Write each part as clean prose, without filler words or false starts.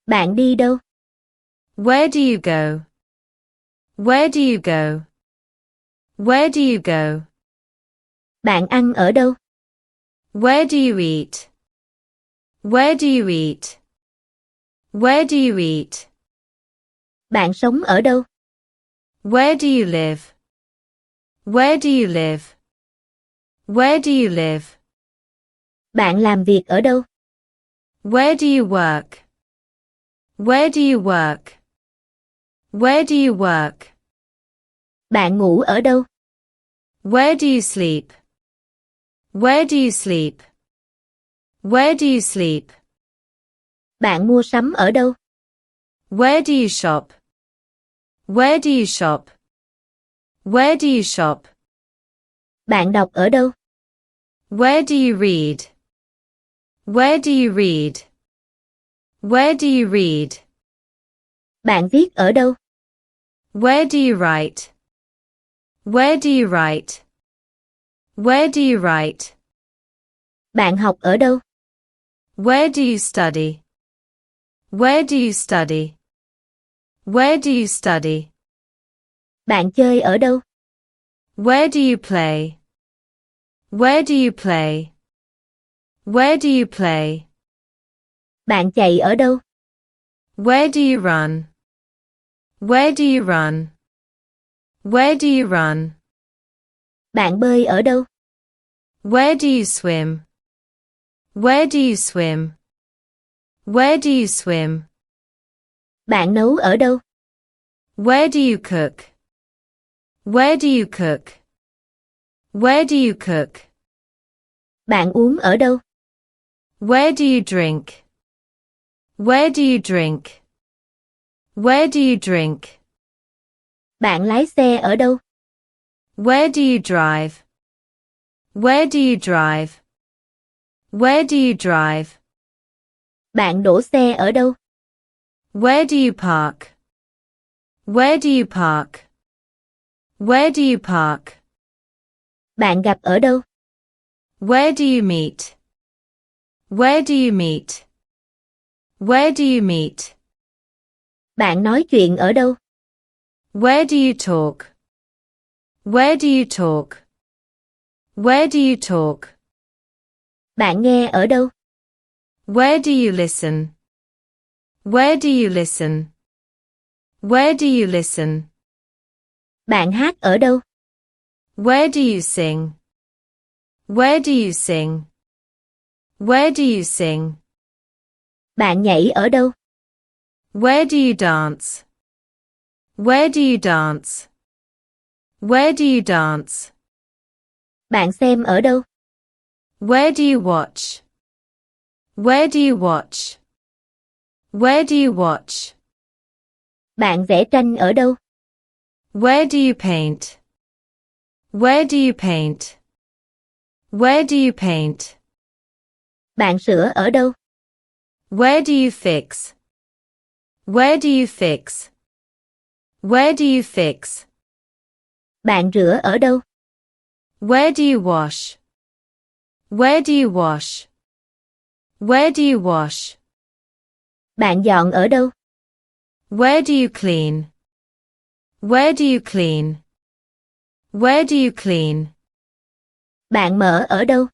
Bạn đi đâu? Where do you go? Where do you go? Where do you go? Bạn ăn ở đâu? Where do you eat? Where do you eat? Where do you eat? Bạn sống ở đâu? Where do you live? Where do you live? Where do you live? Bạn làm việc ở đâu? Where do you work? Where do you work? Where do you work? Bạn ngủ ở đâu? Where do you sleep? Where do you sleep? Where do you sleep? Bạn mua sắm ở đâu? Where do you shop? Where do you shop? Where do you shop? Bạn đọc ở đâu? Where do you read? Where do you read? Where do you read? Bạn viết ở đâu? Where do you write? Where do you write? Where do you write? Bạn học ở đâu? Where do you study? Where do you study? Where do you study? Bạn chơi ở đâu? Where do you play? Where do you play? Where do you play? Bạn chạy ở đâu? Where do you run? Where do you run? Where do you run? Bạn bơi ở đâu? Where do you swim? Where do you swim? Where do you swim? Bạn nấu ở đâu? Where do you cook? Where do you cook? Where do you cook? Bạn uống ở đâu? Where do you drink? Where do you drink? Where do you drink? Bạn lái xe ở đâu? Where do you drive? Where do you drive? Where do you drive? Bạn đổ xe ở đâu? Where do you park? Where do you park? Where do you park? Bạn gặp ở đâu? Where do you meet? Where do you meet? Where do you meet? Bạn nói chuyện ở đâu? Where do you talk? Where do you talk? Where do you talk? Bạn nghe ở đâu? Where do you listen? Where do you listen? Where do you listen? Bạn hát ở đâu? Where do you sing? Where do you sing? Where do you sing? Bạn nhảy ở đâu? Where do you dance? Where do you dance? Where do you dance? Bạn xem ở đâu? Where do you watch? Where do you watch? Where do you watch? Bạn vẽ tranh ở đâu? Where do you paint? Where do you paint? Where do you paint? Bạn sửa ở đâu? Where do you fix? Where do you fix? Where do you fix? Bạn rửa ở đâu? Where do you wash? Where do you wash? Where do you wash? Bạn dọn ở đâu? Where do you clean? Where do you clean? Where do you clean? Bạn mở ở đâu?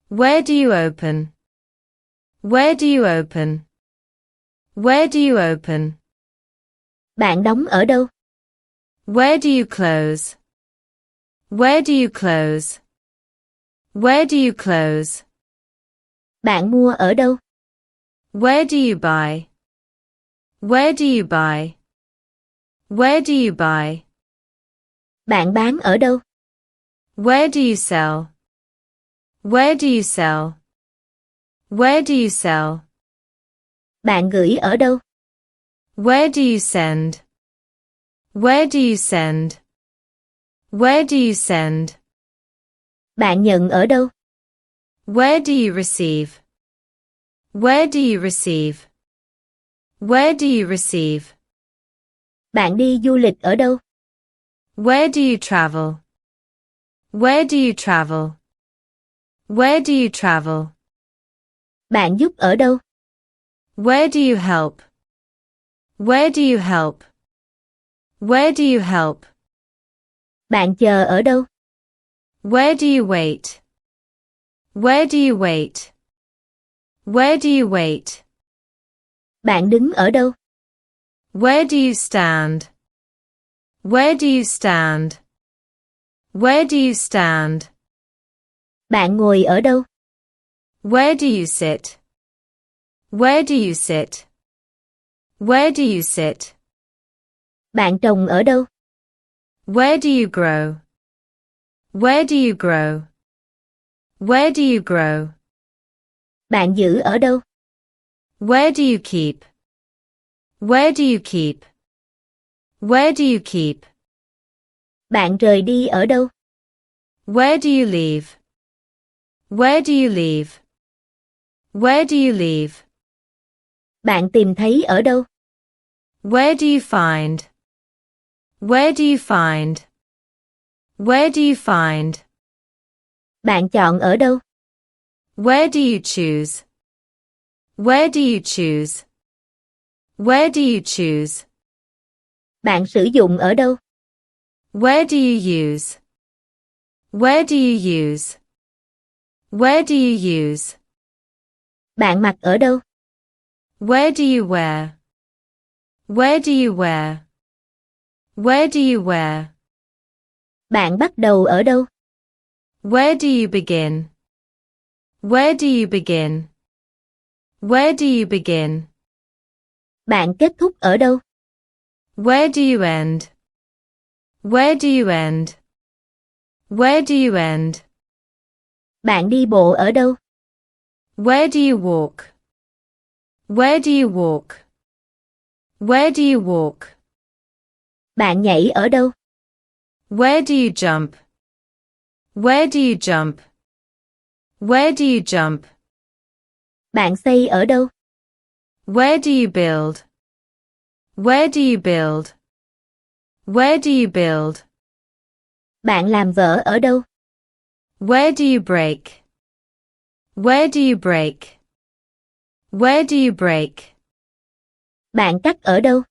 Where do you open? Where do you open? Where do you open? Bạn đóng ở đâu? Where do you close? Where do you close? Where do you close? Bạn mua ở đâu? Where do you buy? Where do you buy? Where do you buy? Bạn bán ở đâu? Where do you sell? Where do you sell? Where do you sell? Bạn gửi ở đâu? Where do you send? Where do you send? Where do you send? Bạn nhận ở đâu? Where do you receive? Where do you receive? Where do you receive? Bạn đi du lịch ở đâu? Where do you travel? Where do you travel? Where do you travel? Bạn giúp ở đâu? Where do you help? Where do you help? Where do you help? Bạn chờ ở đâu? Where do you wait? Where do you wait? Where do you wait? Bạn đứng ở đâu? Where do you stand? Where do you stand? Where do you stand? Bạn ngồi ở đâu? Where do you sit? Where do you sit? Where do you sit? Bạn trồng ở đâu? Where do you grow? Where do you grow? Where do you grow? Bạn giữ ở đâu? Where do you keep? Where do you keep? Where do you keep? Bạn rời đi ở đâu? Where do you leave? Where do you leave? Where do you leave? Bạn tìm thấy ở đâu? Where do you find? Where do you find? Where do you find? Bạn chọn ở đâu? Where do you choose? Where do you choose? Where do you choose? Bạn sử dụng ở đâu? Where do you use? Where do you use? Where do you use? Bạn mặc ở đâu? Where do you wear? Where do you wear? Where do you wear? Bạn bắt đầu ở đâu? Where do you begin? Where do you begin? Where do you begin? Bạn kết thúc ở đâu? Where do you end? Where do you end? Where do you end? Bạn đi bộ ở đâu? Where do you walk? Where do you walk? Where do you walk? Bạn nhảy ở đâu? Where do you jump? Where do you jump? Where do you jump? Bạn xây ở đâu? Where do you build? Where do you build? Where do you build? Bạn làm vỡ ở đâu? Where do you break? Where do you break? Where do you break? Bạn cắt ở đâu?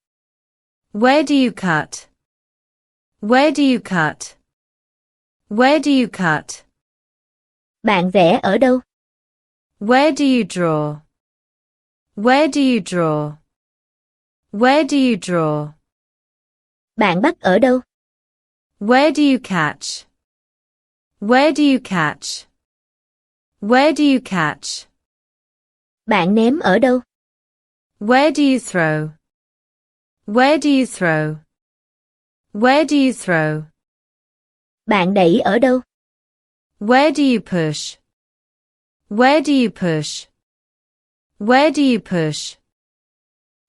Where do you cut? Where do you cut? Where do you cut? Bạn vẽ ở đâu? Where do you draw? Where do you draw? Where do you draw? Bạn bắt ở đâu? Where do you catch? Where do you catch? Where do you catch? Bạn ném ở đâu? Where do you throw? Where do you throw? Where do you throw? Bạn đẩy ở đâu? Where do you push? Where do you push? Where do you push?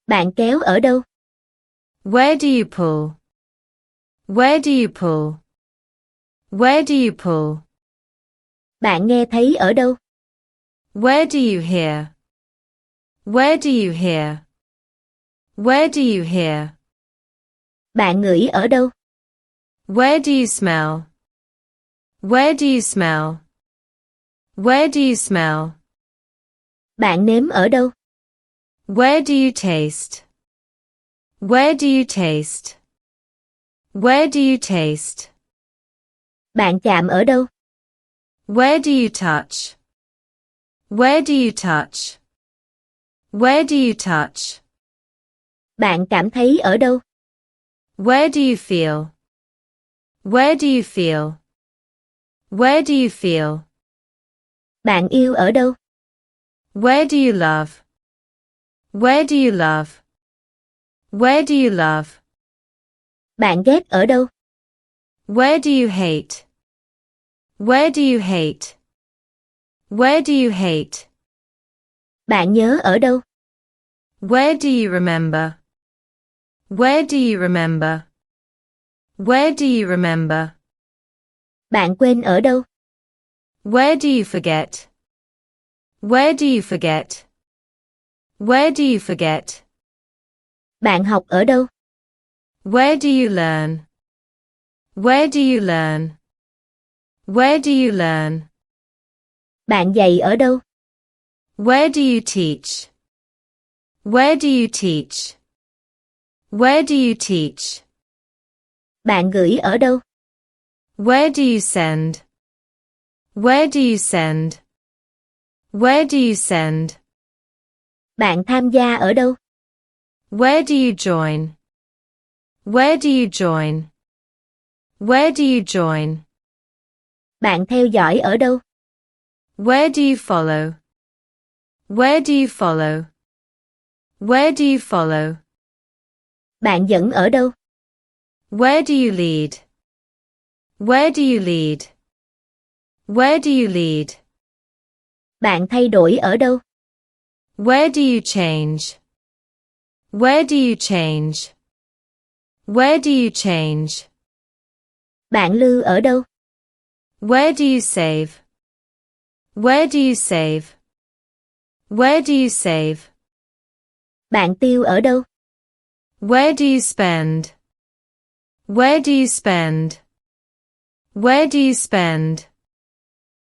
Bạn kéo ở đâu? Where do you pull? Where do you pull? Where do you pull? Bạn nghe thấy ở đâu? Where do you hear? Where do you hear? Where do you hear? Bạn ngửi ở đâu? Where do you smell? Where do you smell? Where do you smell? Bạn nếm ở đâu? Where do you taste? Where do you taste? Where do you taste? Bạn chạm ở đâu? Where do you touch? Where do you touch? Where do you touch? Bạn cảm thấy ở đâu? Where do you feel? Where do you feel? Where do you feel? Bạn yêu ở đâu? Where do you love? Where do you love? Where do you love? Bạn ghét ở đâu? Where do you hate? Where do you hate? Where do you hate? Bạn nhớ ở đâu? Where do you remember? Where do you remember? Where do you remember? Bạn quên ở đâu? Where do you forget? Where do you forget? Where do you forget? Bạn học ở đâu? Where do you learn? Where do you learn? Where do you learn? Bạn dạy ở đâu? Where do you teach? Where do you teach? Where do you teach? Bạn gửi ở đâu? Where do you send? Where do you send? Where do you send? Bạn tham gia ở đâu? Where do you join? Where do you join? Where do you join? Bạn theo dõi ở đâu? Where do you follow? Where do you follow? Where do you follow? Bạn dẫn ở đâu? Where do you lead? Where do you lead? Where do you lead? Bạn thay đổi ở đâu? Where do you change? Where do you change? Where do you change? Bạn lưu ở đâu? Where do you save? Where do you save? Where do you save? Bạn tiêu ở đâu? Where do you spend? Where do you spend? Where do you spend?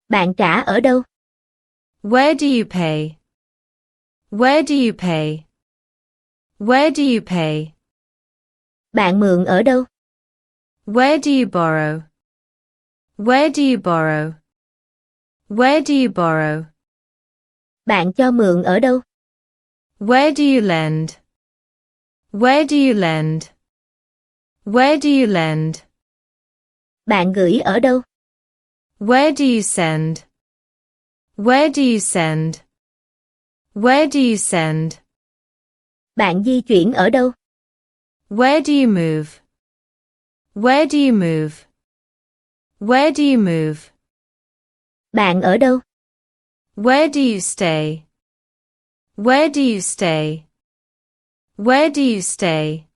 Bạn trả ở đâu? Where do you pay? Where do you pay? Where do you pay? Bạn mượn ở đâu? Where do you borrow? Where do you borrow? Where do you borrow? Bạn cho mượn ở đâu? Where do you lend? Where do you lend? Where do you lend? Bạn gửi ở đâu? Where do you send? Where do you send? Where do you send? Bạn di chuyển ở đâu? Where do you move? Where do you move? Where do you move? Bạn ở đâu? Where do you stay? Where do you stay? Where do you stay?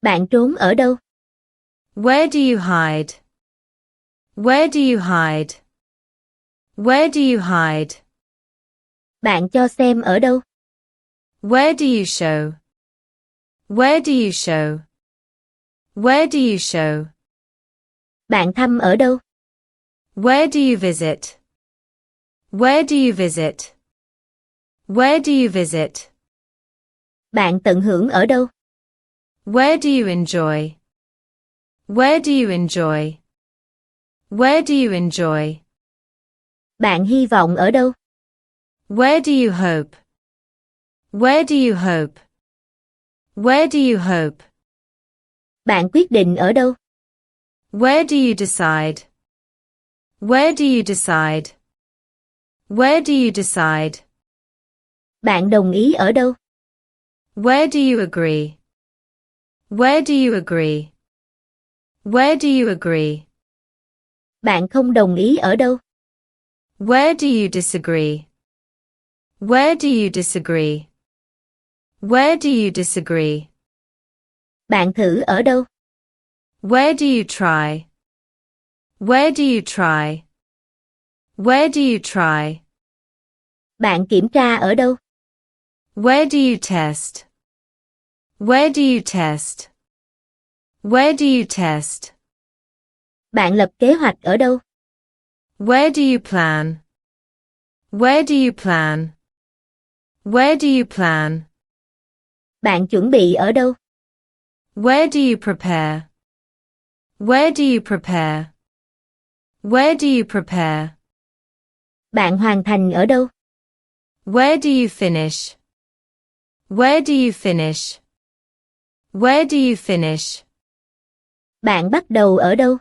Bạn trốn ở đâu? Where do you hide? Where do you hide? Where do you hide? Bạn cho xem ở đâu? Where do you show? Where do you show? Where do you show? Bạn thăm ở đâu? Where do you visit? Where do you visit? Where do you visit? Bạn tận hưởng ở đâu? Where do you enjoy? Where do you enjoy? Where do you enjoy? Bạn hy vọng ở đâu? Where do you hope? Where do you hope? Where do you hope? Bạn quyết định ở đâu? Where do you decide? Where do you decide? Where do you decide? Bạn đồng ý ở đâu? Where do you agree? Where do you agree? Where do you agree? Bạn không đồng ý ở đâu? Where do you disagree? Where do you disagree? Where do you disagree? Bạn thử ở đâu? Where do you try? Where do you try? Where do you try? Bạn kiểm tra ở đâu? Where do you test? Where do you test? Where do you test? Bạn lập kế hoạch ở đâu? Where do you plan? Where do you plan? Where do you plan? Bạn chuẩn bị ở đâu? Where do you prepare? Where do you prepare? Where do you prepare? Bạn hoàn thành ở đâu? Where do you finish? Where do you finish? Where do you finish? Bạn bắt đầu ở đâu?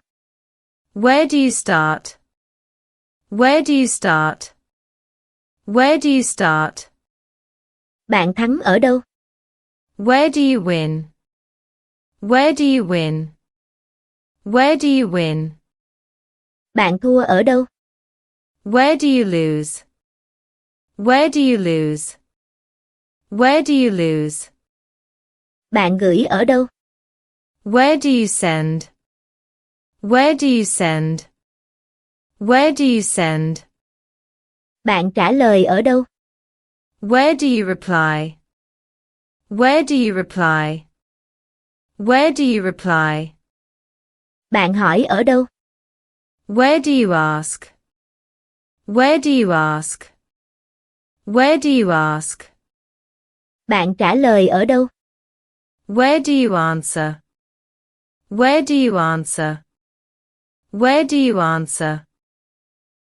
Where do you start? Where do you start? Where do you start? Bạn thắng ở đâu? Where do you win? Where do you win? Where do you win? Bạn thua ở đâu? Where do you lose? Where do you lose? Where do you lose? Bạn gửi ở đâu? Where do you send? Where do you send? Where do you send? Bạn trả lời ở đâu? Where do you reply? Where do you reply? Where do you reply? Bạn hỏi ở đâu? Where do you ask? Where do you ask? Where do you ask? Bạn trả lời ở đâu? Where do you answer? Where do you answer? Where do you answer?